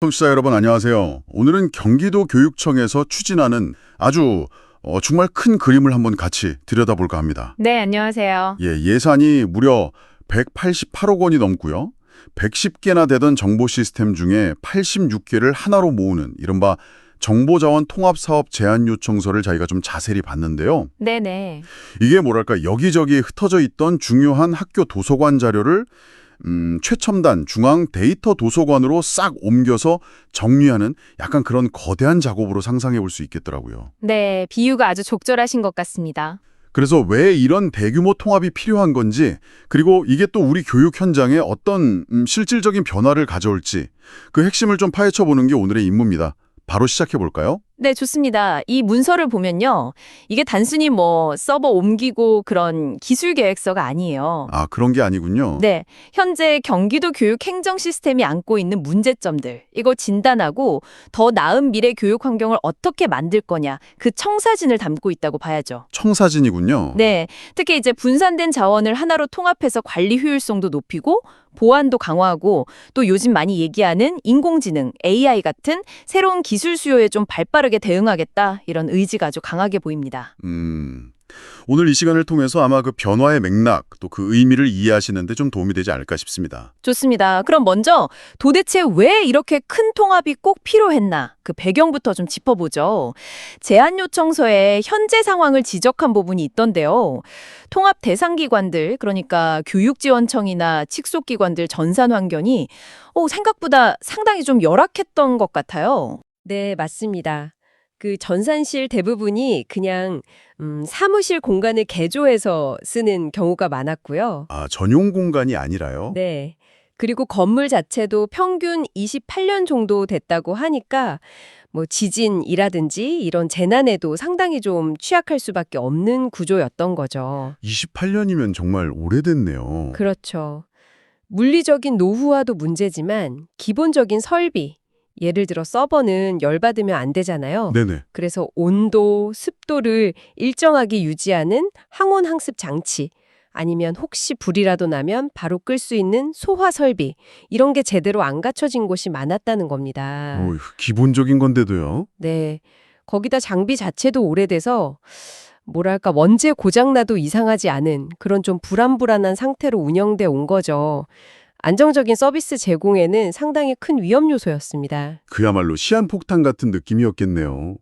청취자 여러분 안녕하세요. 오늘은 경기도 교육청에서 추진하는 아주 정말 큰 그림을 한번 같이 들여다볼까 합니다. 네, 안녕하세요. 예산이 무려 188억 원이 넘고요. 110개나 되던 정보 시스템 중에 86개를 하나로 모으는 이른바 정보자원 통합사업 제안 요청서를 저희가 좀 자세히 봤는데요. 네네. 이게 뭐랄까 여기저기 흩어져 있던 중요한 학교 도서관 자료를 최첨단 중앙 데이터 도서관으로 싹 옮겨서 정리하는 약간 그런 거대한 작업으로 상상해 볼 수 있겠더라고요. 네, 비유가 아주 적절하신 것 같습니다. 그래서 왜 이런 대규모 통합이 필요한 건지, 그리고 이게 또 우리 교육 현장에 어떤 실질적인 변화를 가져올지 그 핵심을 좀 파헤쳐 보는 게 오늘의 임무입니다. 바로 시작해 볼까요? 네, 좋습니다. 이 문서를 보면요. 이게 단순히 서버 옮기고 그런 기술 계획서가 아니에요. 아, 그런 게 아니군요. 네, 현재 경기도 교육 행정 시스템이 안고 있는 문제점들, 이거 진단하고 더 나은 미래 교육 환경을 어떻게 만들 거냐, 그 청사진을 담고 있다고 봐야죠. 청사진이군요. 네, 특히 이제 분산된 자원을 하나로 통합해서 관리 효율성도 높이고 보안도 강화하고 또 요즘 많이 얘기하는 인공지능, AI 같은 새로운 기술 수요에 좀 발빠르게 대응하겠다 이런 의지가 아주 강하게 보입니다. 오늘 이 시간을 통해서 아마 그 변화의 맥락, 또 그 의미를 이해하시는 데 좀 도움이 되지 않을까 싶습니다. 좋습니다. 그럼 먼저 도대체 왜 이렇게 큰 통합이 꼭 필요했나? 그 배경부터 좀 짚어보죠. 제안 요청서에 현재 상황을 지적한 부분이 있던데요. 통합 대상 기관들, 그러니까 교육지원청이나 직속기관들 전산 환경이 생각보다 상당히 좀 열악했던 것 같아요. 네, 맞습니다. 그 전산실 대부분이 그냥 사무실 공간을 개조해서 쓰는 경우가 많았고요. 아, 전용 공간이 아니라요? 네. 그리고 건물 자체도 평균 28년 정도 됐다고 하니까 지진이라든지 이런 재난에도 상당히 좀 취약할 수밖에 없는 구조였던 거죠. 28년이면 정말 오래됐네요. 그렇죠. 물리적인 노후화도 문제지만 기본적인 설비, 예를 들어 서버는 열받으면 안 되잖아요. 네네. 그래서 온도, 습도를 일정하게 유지하는 항온 항습 장치, 아니면 혹시 불이라도 나면 바로 끌 수 있는 소화 설비, 이런 게 제대로 안 갖춰진 곳이 많았다는 겁니다. 어휴, 기본적인 건데도요. 네. 거기다 장비 자체도 오래돼서 뭐랄까 원재 고장나도 이상하지 않은 그런 좀 불안불안한 상태로 운영돼 온 거죠. 안정적인 서비스 제공에는 상당히 큰 위험 요소였습니다. 그야말로 시한폭탄 같은 느낌이었겠네요.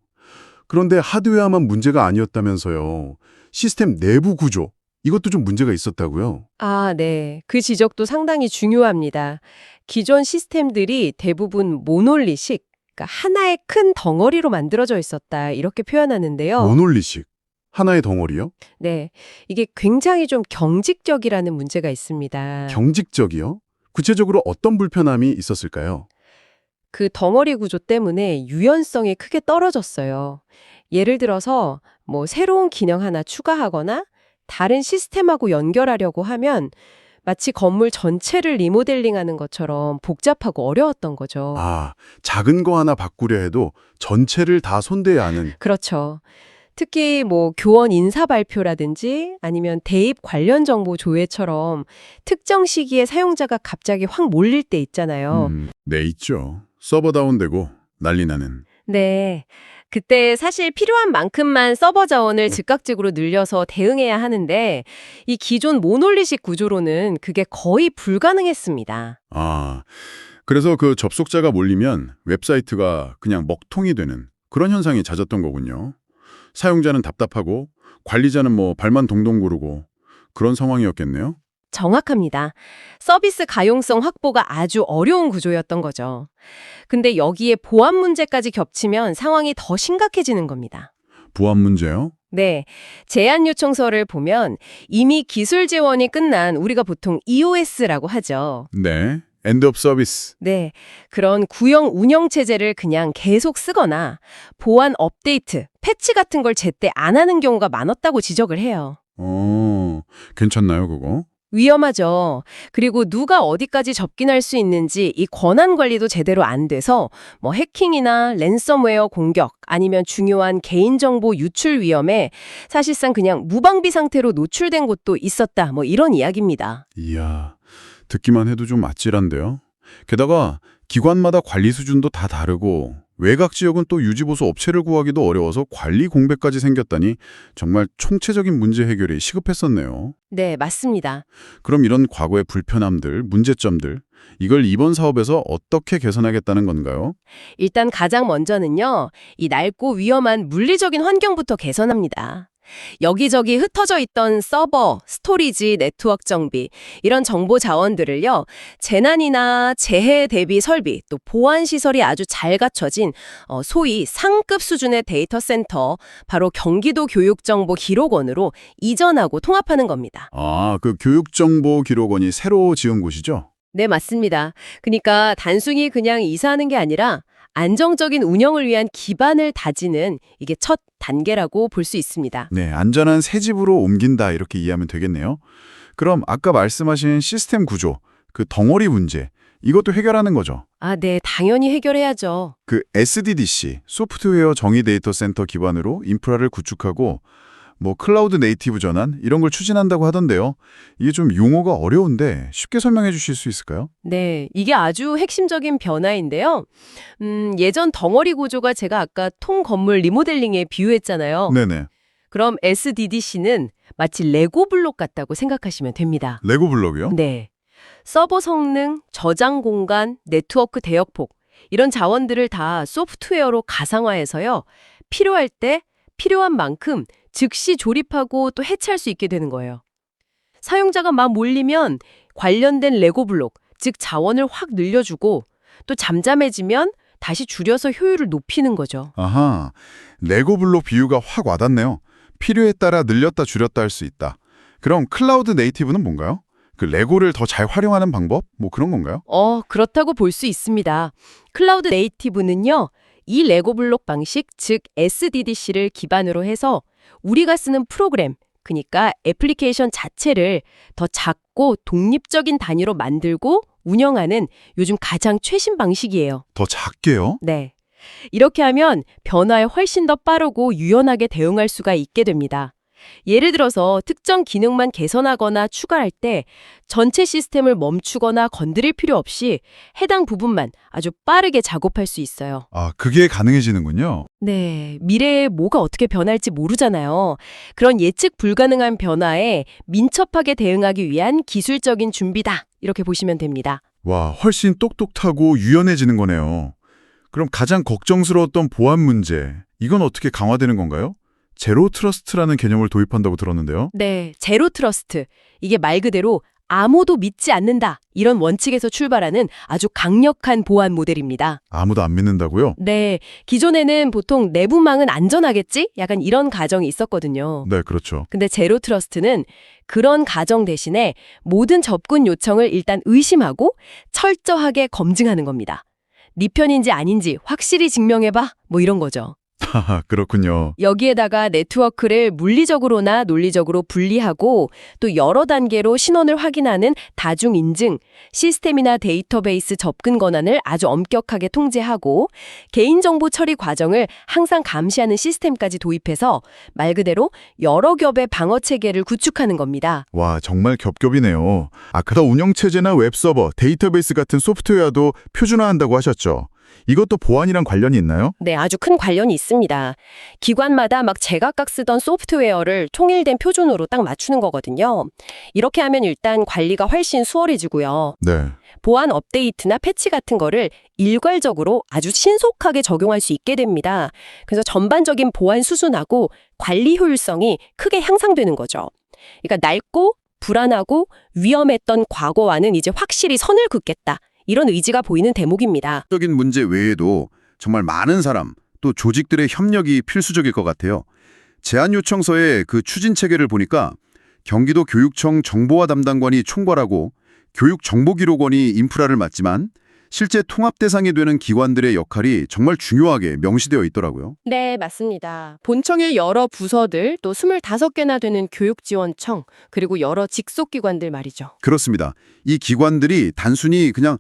그런데 하드웨어만 문제가 아니었다면서요. 시스템 내부 구조, 이것도 좀 문제가 있었다고요? 아, 네. 그 지적도 상당히 중요합니다. 기존 시스템들이 대부분 모놀리식, 그러니까 하나의 큰 덩어리로 만들어져 있었다, 이렇게 표현하는데요. 모놀리식, 하나의 덩어리요? 네. 이게 굉장히 좀 경직적이라는 문제가 있습니다. 경직적이요? 구체적으로 어떤 불편함이 있었을까요? 그 덩어리 구조 때문에 유연성이 크게 떨어졌어요. 예를 들어서 새로운 기능 하나 추가하거나 다른 시스템하고 연결하려고 하면 마치 건물 전체를 리모델링하는 것처럼 복잡하고 어려웠던 거죠. 아, 작은 거 하나 바꾸려 해도 전체를 다 손대야 하는. 그렇죠. 특히 교원 인사 발표라든지 아니면 대입 관련 정보 조회처럼 특정 시기에 사용자가 갑자기 확 몰릴 때 있잖아요. 네, 있죠. 서버 다운되고 난리 나는. 네. 그때 사실 필요한 만큼만 서버 자원을 즉각적으로 늘려서 대응해야 하는데 이 기존 모놀리식 구조로는 그게 거의 불가능했습니다. 아, 그래서 그 접속자가 몰리면 웹사이트가 그냥 먹통이 되는 그런 현상이 잦았던 거군요. 사용자는 답답하고 관리자는 발만 동동 구르고 그런 상황이었겠네요. 정확합니다. 서비스 가용성 확보가 아주 어려운 구조였던 거죠. 근데 여기에 보안 문제까지 겹치면 상황이 더 심각해지는 겁니다. 보안 문제요? 네. 제안 요청서를 보면 이미 기술 지원이 끝난 우리가 보통 EOS라고 하죠. 네. 엔드 오브 서비스. 네. 그런 구형 운영 체제를 그냥 계속 쓰거나 보안 업데이트, 패치 같은 걸 제때 안 하는 경우가 많았다고 지적을 해요. 괜찮나요, 그거? 위험하죠. 그리고 누가 어디까지 접근할 수 있는지 이 권한 관리도 제대로 안 돼서 해킹이나 랜섬웨어 공격 아니면 중요한 개인정보 유출 위험에 사실상 그냥 무방비 상태로 노출된 곳도 있었다. 이런 이야기입니다. 이야, 듣기만 해도 좀 아찔한데요. 게다가 기관마다 관리 수준도 다 다르고 외곽 지역은 또 유지보수 업체를 구하기도 어려워서 관리 공백까지 생겼다니 정말 총체적인 문제 해결이 시급했었네요. 네, 맞습니다. 그럼 이런 과거의 불편함들, 문제점들, 이걸 이번 사업에서 어떻게 개선하겠다는 건가요? 일단 가장 먼저는요, 이 낡고 위험한 물리적인 환경부터 개선합니다. 여기저기 흩어져 있던 서버, 스토리지, 네트워크 정비, 이런 정보 자원들을요, 재난이나 재해 대비 설비, 또 보안 시설이 아주 잘 갖춰진 소위 상급 수준의 데이터 센터, 바로 경기도 교육정보기록원으로 이전하고 통합하는 겁니다. 아, 그 교육정보기록원이 새로 지은 곳이죠? 네, 맞습니다. 그러니까 단순히 그냥 이사하는 게 아니라 안정적인 운영을 위한 기반을 다지는 이게 첫 단계라고 볼 수 있습니다. 네, 안전한 새 집으로 옮긴다 이렇게 이해하면 되겠네요. 그럼 아까 말씀하신 시스템 구조, 그 덩어리 문제, 이것도 해결하는 거죠? 아, 네, 당연히 해결해야죠. 그 SDDC, 소프트웨어 정의 데이터 센터 기반으로 인프라를 구축하고 뭐 클라우드 네이티브 전환 이런 걸 추진한다고 하던데요. 이게 좀 용어가 어려운데 쉽게 설명해 주실 수 있을까요? 네, 이게 아주 핵심적인 변화인데요. 예전 덩어리 구조가 제가 아까 통건물 리모델링에 비유했잖아요. 네네. 그럼 SDDC는 마치 레고 블록 같다고 생각하시면 됩니다. 레고 블록이요? 네. 서버 성능, 저장 공간, 네트워크 대역폭 이런 자원들을 다 소프트웨어로 가상화해서요. 필요할 때 필요한 만큼 즉시 조립하고 또 해체할 수 있게 되는 거예요. 사용자가 막 몰리면 관련된 레고 블록, 즉 자원을 확 늘려주고 또 잠잠해지면 다시 줄여서 효율을 높이는 거죠. 아하, 레고 블록 비유가 확 와닿네요. 필요에 따라 늘렸다 줄였다 할 수 있다. 그럼 클라우드 네이티브는 뭔가요? 그 레고를 더 잘 활용하는 방법? 뭐 그런 건가요? 그렇다고 볼 수 있습니다. 클라우드 네이티브는요, 이 레고 블록 방식, 즉 SDDC를 기반으로 해서 우리가 쓰는 프로그램, 그러니까 애플리케이션 자체를 더 작고 독립적인 단위로 만들고 운영하는 요즘 가장 최신 방식이에요. 더 작게요? 네. 이렇게 하면 변화에 훨씬 더 빠르고 유연하게 대응할 수가 있게 됩니다. 예를 들어서 특정 기능만 개선하거나 추가할 때 전체 시스템을 멈추거나 건드릴 필요 없이 해당 부분만 아주 빠르게 작업할 수 있어요. 아, 그게 가능해지는군요. 네, 미래에 뭐가 어떻게 변할지 모르잖아요. 그런 예측 불가능한 변화에 민첩하게 대응하기 위한 기술적인 준비다. 이렇게 보시면 됩니다. 와, 훨씬 똑똑하고 유연해지는 거네요. 그럼 가장 걱정스러웠던 보안 문제, 이건 어떻게 강화되는 건가요? 제로 트러스트라는 개념을 도입한다고 들었는데요. 네, 제로 트러스트. 이게 말 그대로 아무도 믿지 않는다. 이런 원칙에서 출발하는 아주 강력한 보안 모델입니다. 아무도 안 믿는다고요? 네, 기존에는 보통 내부망은 안전하겠지? 약간 이런 가정이 있었거든요. 네, 그렇죠. 근데 제로 트러스트는 그런 가정 대신에 모든 접근 요청을 일단 의심하고 철저하게 검증하는 겁니다. 네 편인지 아닌지 확실히 증명해봐. 뭐 이런 거죠. 하하, 그렇군요. 여기에다가 네트워크를 물리적으로나 논리적으로 분리하고 또 여러 단계로 신원을 확인하는 다중 인증, 시스템이나 데이터베이스 접근 권한을 아주 엄격하게 통제하고 개인정보 처리 과정을 항상 감시하는 시스템까지 도입해서 말 그대로 여러 겹의 방어 체계를 구축하는 겁니다. 와, 정말 겹겹이네요. 아까 운영체제나 웹서버, 데이터베이스 같은 소프트웨어도 표준화한다고 하셨죠? 이것도 보안이랑 관련이 있나요? 네, 아주 큰 관련이 있습니다. 기관마다 막 제각각 쓰던 소프트웨어를 통일된 표준으로 딱 맞추는 거거든요. 이렇게 하면 일단 관리가 훨씬 수월해지고요. 네. 보안 업데이트나 패치 같은 거를 일괄적으로 아주 신속하게 적용할 수 있게 됩니다. 그래서 전반적인 보안 수준하고 관리 효율성이 크게 향상되는 거죠. 그러니까 낡고 불안하고 위험했던 과거와는 이제 확실히 선을 긋겠다. 이런 의지가 보이는 대목입니다. 적인 문제 외에도 정말 많은 사람, 또 조직들의 협력이 필수적일 것 같아요. 제안 요청서의 그 추진 체계를 보니까 경기도 교육청 정보화 담당관이 총괄하고 교육정보기록원이 인프라를 맡지만 실제 통합 대상이 되는 기관들의 역할이 정말 중요하게 명시되어 있더라고요. 네, 맞습니다. 본청의 여러 부서들, 또 25개나 되는 교육지원청, 그리고 여러 직속기관들 말이죠. 그렇습니다. 이 기관들이 단순히 그냥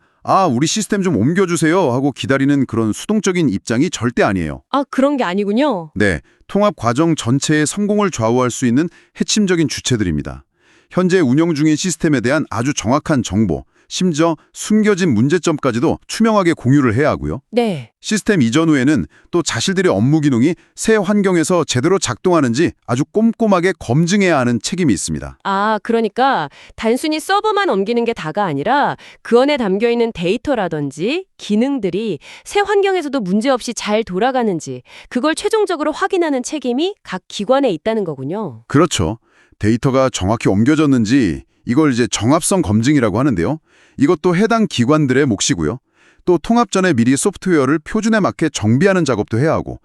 우리 시스템 좀 옮겨주세요 하고 기다리는 그런 수동적인 입장이 절대 아니에요. 아, 그런 게 아니군요. 네, 통합 과정 전체의 성공을 좌우할 수 있는 핵심적인 주체들입니다. 현재 운영 중인 시스템에 대한 아주 정확한 정보, 심지어 숨겨진 문제점까지도 투명하게 공유를 해야 하고요. 네. 시스템 이전 후에는 또 자신들의 업무 기능이 새 환경에서 제대로 작동하는지 아주 꼼꼼하게 검증해야 하는 책임이 있습니다. 아, 그러니까 단순히 서버만 옮기는 게 다가 아니라 그 안에 담겨 있는 데이터라든지 기능들이 새 환경에서도 문제없이 잘 돌아가는지 그걸 최종적으로 확인하는 책임이 각 기관에 있다는 거군요. 그렇죠. 데이터가 정확히 옮겨졌는지 이걸 이제 정합성 검증이라고 하는데요. 이것도 해당 기관들의 몫이고요. 또 통합 전에 미리 소프트웨어를 표준에 맞게 정비하는 작업도 해야 하고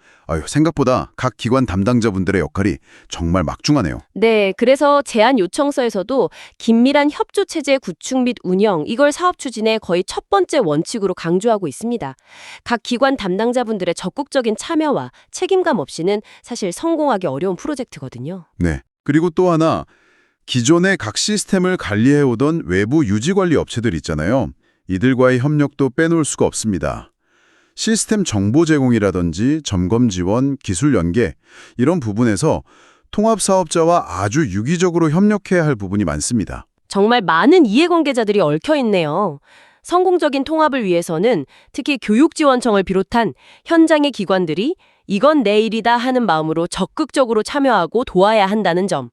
생각보다 각 기관 담당자분들의 역할이 정말 막중하네요. 네, 그래서 제안 요청서에서도 긴밀한 협조 체제 구축 및 운영, 이걸 사업 추진의 거의 첫 번째 원칙으로 강조하고 있습니다. 각 기관 담당자분들의 적극적인 참여와 책임감 없이는 사실 성공하기 어려운 프로젝트거든요. 네. 그리고 또 하나, 기존의 각 시스템을 관리해오던 외부 유지관리 업체들 있잖아요. 이들과의 협력도 빼놓을 수가 없습니다. 시스템 정보 제공이라든지 점검 지원, 기술 연계 이런 부분에서 통합 사업자와 아주 유기적으로 협력해야 할 부분이 많습니다. 정말 많은 이해관계자들이 얽혀 있네요. 성공적인 통합을 위해서는 특히 교육지원청을 비롯한 현장의 기관들이 이건 내 일이다 하는 마음으로 적극적으로 참여하고 도와야 한다는 점.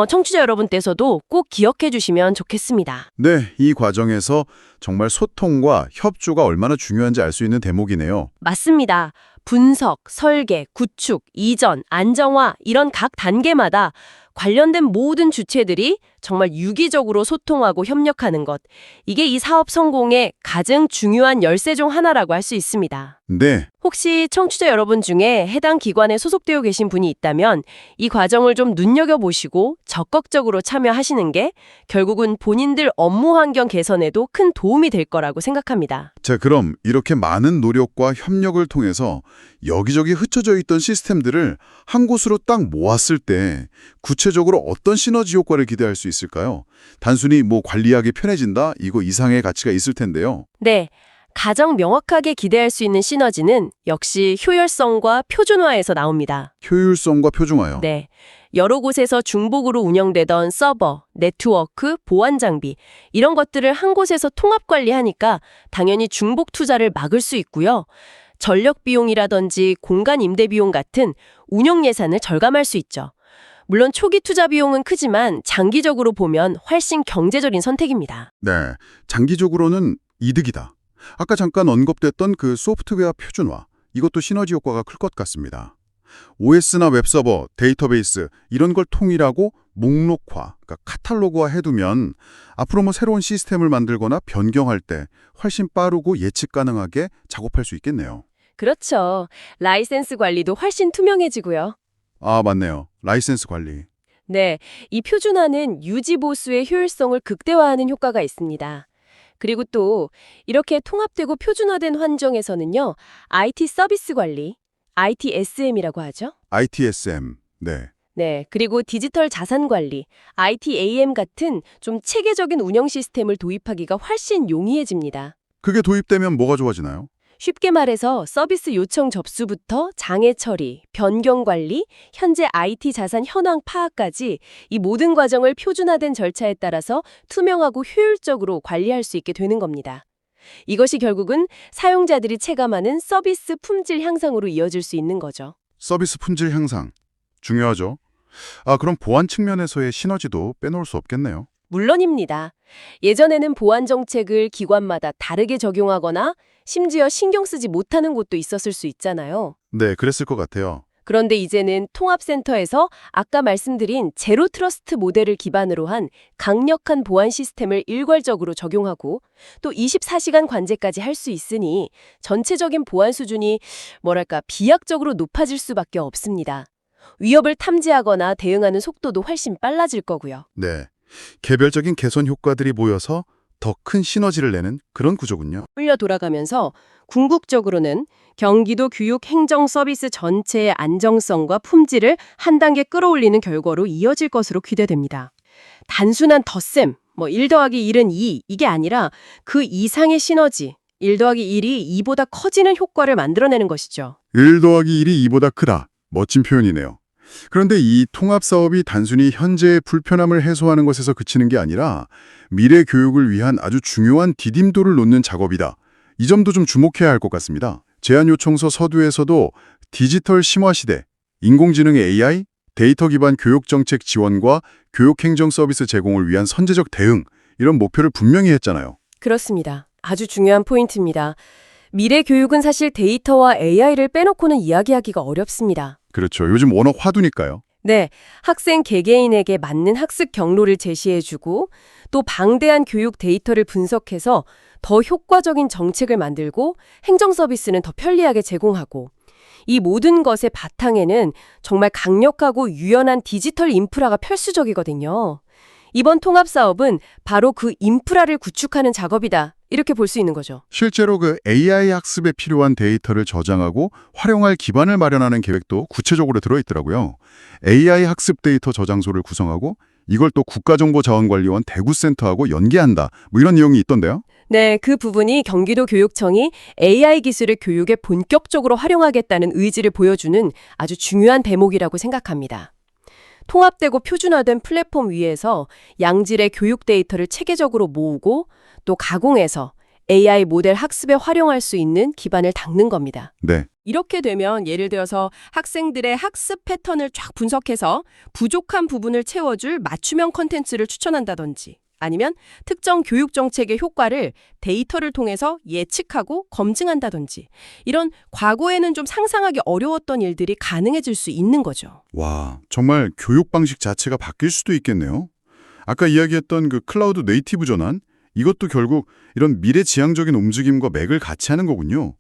청취자 여러분께서도 꼭 기억해 주시면 좋겠습니다. 네, 이 과정에서 정말 소통과 협조가 얼마나 중요한지 알 수 있는 대목이네요. 맞습니다. 분석, 설계, 구축, 이전, 안정화 이런 각 단계마다 관련된 모든 주체들이 정말 유기적으로 소통하고 협력하는 것. 이게 이 사업 성공의 가장 중요한 열쇠 중 하나라고 할 수 있습니다. 네, 혹시 청취자 여러분 중에 해당 기관에 소속되어 계신 분이 있다면 이 과정을 좀 눈여겨보시고 적극적으로 참여하시는 게 결국은 본인들 업무 환경 개선에도 큰 도움이 될 거라고 생각합니다. 자, 그럼 이렇게 많은 노력과 협력을 통해서 여기저기 흩어져 있던 시스템들을 한 곳으로 딱 모았을 때 구체적으로 어떤 시너지 효과를 기대할 수 있을까요? 단순히 관리하기 편해진다? 이거 이상의 가치가 있을 텐데요. 네. 가장 명확하게 기대할 수 있는 시너지는 역시 효율성과 표준화에서 나옵니다. 효율성과 표준화요. 네. 여러 곳에서 중복으로 운영되던 서버, 네트워크, 보안 장비 이런 것들을 한 곳에서 통합 관리하니까 당연히 중복 투자를 막을 수 있고요. 전력 비용이라든지 공간 임대 비용 같은 운영 예산을 절감할 수 있죠. 물론 초기 투자 비용은 크지만 장기적으로 보면 훨씬 경제적인 선택입니다. 네, 장기적으로는 이득이다. 아까 잠깐 언급됐던 그 소프트웨어 표준화, 이것도 시너지 효과가 클 것 같습니다. OS나 웹서버, 데이터베이스 이런 걸 통일하고 목록화, 그러니까 카탈로그화 해두면 앞으로 새로운 시스템을 만들거나 변경할 때 훨씬 빠르고 예측 가능하게 작업할 수 있겠네요. 그렇죠. 라이센스 관리도 훨씬 투명해지고요. 아, 맞네요. 라이센스 관리. 네, 이 표준화는 유지 보수의 효율성을 극대화하는 효과가 있습니다. 그리고 또 이렇게 통합되고 표준화된 환경에서는요, IT 서비스 관리, ITSM이라고 하죠. ITSM. 네. 네, 그리고 디지털 자산 관리, ITAM 같은 좀 체계적인 운영 시스템을 도입하기가 훨씬 용이해집니다. 그게 도입되면 뭐가 좋아지나요? 쉽게 말해서 서비스 요청 접수부터 장애 처리, 변경 관리, 현재 IT 자산 현황 파악까지 이 모든 과정을 표준화된 절차에 따라서 투명하고 효율적으로 관리할 수 있게 되는 겁니다. 이것이 결국은 사용자들이 체감하는 서비스 품질 향상으로 이어질 수 있는 거죠. 서비스 품질 향상. 중요하죠. 아, 그럼 보안 측면에서의 시너지도 빼놓을 수 없겠네요. 물론입니다. 예전에는 보안 정책을 기관마다 다르게 적용하거나 심지어 신경 쓰지 못하는 곳도 있었을 수 있잖아요. 네, 그랬을 것 같아요. 그런데 이제는 통합센터에서 아까 말씀드린 제로 트러스트 모델을 기반으로 한 강력한 보안 시스템을 일괄적으로 적용하고 또 24시간 관제까지 할 수 있으니 전체적인 보안 수준이 비약적으로 높아질 수밖에 없습니다. 위협을 탐지하거나 대응하는 속도도 훨씬 빨라질 거고요. 네. 개별적인 개선 효과들이 모여서 더 큰 시너지를 내는 그런 구조군요. 흘려 돌아가면서 궁극적으로는 경기도 교육 행정 서비스 전체의 안정성과 품질을 한 단계 끌어올리는 결과로 이어질 것으로 기대됩니다. 단순한 덧셈, 1 더하기 1은 2 이게 아니라 그 이상의 시너지, 1 더하기 1이 2보다 커지는 효과를 만들어내는 것이죠. 1 더하기 1이 2보다 크다. 멋진 표현이네요. 그런데 이 통합 사업이 단순히 현재의 불편함을 해소하는 것에서 그치는 게 아니라 미래 교육을 위한 아주 중요한 디딤돌을 놓는 작업이다. 이 점도 좀 주목해야 할 것 같습니다. 제안요청서 서두에서도 디지털 심화 시대, 인공지능의 AI, 데이터 기반 교육 정책 지원과 교육 행정 서비스 제공을 위한 선제적 대응, 이런 목표를 분명히 했잖아요. 그렇습니다. 아주 중요한 포인트입니다. 미래 교육은 사실 데이터와 AI를 빼놓고는 이야기하기가 어렵습니다. 그렇죠. 요즘 워낙 화두니까요. 네, 학생 개개인에게 맞는 학습 경로를 제시해주고 또 방대한 교육 데이터를 분석해서 더 효과적인 정책을 만들고 행정 서비스는 더 편리하게 제공하고 이 모든 것의 바탕에는 정말 강력하고 유연한 디지털 인프라가 필수적이거든요. 이번 통합 사업은 바로 그 인프라를 구축하는 작업이다. 이렇게 볼 수 있는 거죠. 실제로 그 AI 학습에 필요한 데이터를 저장하고 활용할 기반을 마련하는 계획도 구체적으로 들어있더라고요. AI 학습 데이터 저장소를 구성하고 이걸 또 국가정보자원관리원 대구센터하고 연계한다. 뭐 이런 내용이 있던데요. 네, 그 부분이 경기도 교육청이 AI 기술을 교육에 본격적으로 활용하겠다는 의지를 보여주는 아주 중요한 대목이라고 생각합니다. 통합되고 표준화된 플랫폼 위에서 양질의 교육 데이터를 체계적으로 모으고 또 가공해서 AI 모델 학습에 활용할 수 있는 기반을 닦는 겁니다. 네. 이렇게 되면 예를 들어서 학생들의 학습 패턴을 쫙 분석해서 부족한 부분을 채워줄 맞춤형 컨텐츠를 추천한다든지 아니면 특정 교육 정책의 효과를 데이터를 통해서 예측하고 검증한다든지 이런 과거에는 좀 상상하기 어려웠던 일들이 가능해질 수 있는 거죠. 와, 정말 교육 방식 자체가 바뀔 수도 있겠네요. 아까 이야기했던 그 클라우드 네이티브 전환, 이것도 결국 이런 미래지향적인 움직임과 맥을 같이 하는 거군요.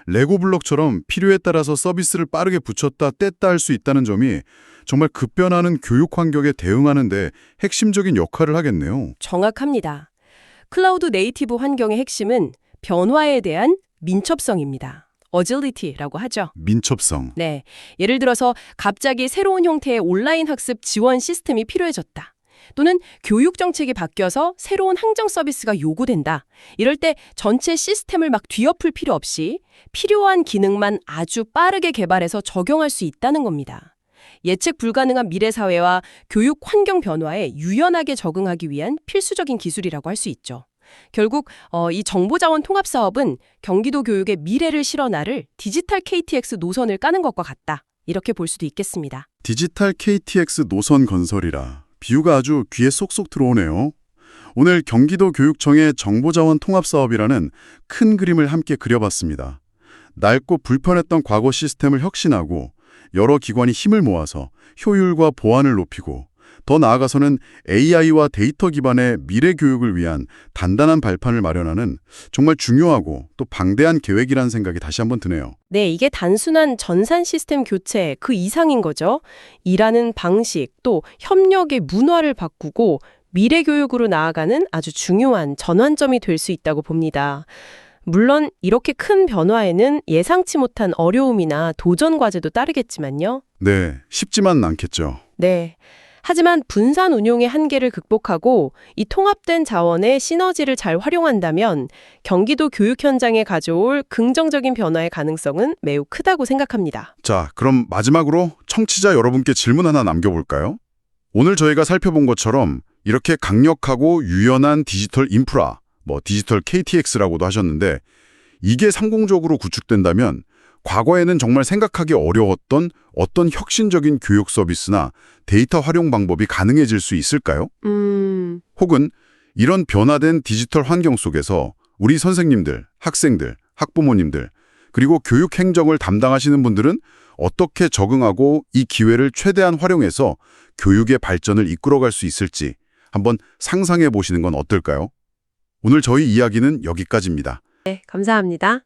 레고 블록처럼 필요에 따라서 서비스를 빠르게 붙였다 뗐다 할 수 있다는 점이 정말 급변하는 교육 환경에 대응하는 데 핵심적인 역할을 하겠네요. 정확합니다. 클라우드 네이티브 환경의 핵심은 변화에 대한 민첩성입니다. 어질리티라고 하죠. 민첩성. 네, 예를 들어서 갑자기 새로운 형태의 온라인 학습 지원 시스템이 필요해졌다. 또는 교육 정책이 바뀌어서 새로운 행정 서비스가 요구된다. 이럴 때 전체 시스템을 막 뒤엎을 필요 없이 필요한 기능만 아주 빠르게 개발해서 적용할 수 있다는 겁니다. 예측 불가능한 미래 사회와 교육 환경 변화에 유연하게 적응하기 위한 필수적인 기술이라고 할 수 있죠. 결국 이 정보자원 통합 사업은 경기도 교육의 미래를 실어나를 디지털 KTX 노선을 까는 것과 같다. 이렇게 볼 수도 있겠습니다. 디지털 KTX 노선 건설이라. 비유가 아주 귀에 쏙쏙 들어오네요. 오늘 경기도 교육청의 정보자원 통합 사업이라는 큰 그림을 함께 그려봤습니다. 낡고 불편했던 과거 시스템을 혁신하고 여러 기관이 힘을 모아서 효율과 보안을 높이고 더 나아가서는 AI와 데이터 기반의 미래 교육을 위한 단단한 발판을 마련하는 정말 중요하고 또 방대한 계획이라는 생각이 다시 한번 드네요. 네, 이게 단순한 전산 시스템 교체 그 이상인 거죠. 일하는 방식 또 협력의 문화를 바꾸고 미래 교육으로 나아가는 아주 중요한 전환점이 될 수 있다고 봅니다. 물론 이렇게 큰 변화에는 예상치 못한 어려움이나 도전 과제도 따르겠지만요. 네, 쉽지만은 않겠죠. 네. 하지만 분산 운용의 한계를 극복하고 이 통합된 자원의 시너지를 잘 활용한다면 경기도 교육 현장에 가져올 긍정적인 변화의 가능성은 매우 크다고 생각합니다. 자, 그럼 마지막으로 청취자 여러분께 질문 하나 남겨볼까요? 오늘 저희가 살펴본 것처럼 이렇게 강력하고 유연한 디지털 인프라, 디지털 KTX라고도 하셨는데 이게 성공적으로 구축된다면 과거에는 정말 생각하기 어려웠던 어떤 혁신적인 교육 서비스나 데이터 활용 방법이 가능해질 수 있을까요? 혹은 이런 변화된 디지털 환경 속에서 우리 선생님들, 학생들, 학부모님들, 그리고 교육 행정을 담당하시는 분들은 어떻게 적응하고 이 기회를 최대한 활용해서 교육의 발전을 이끌어갈 수 있을지 한번 상상해 보시는 건 어떨까요? 오늘 저희 이야기는 여기까지입니다. 네, 감사합니다.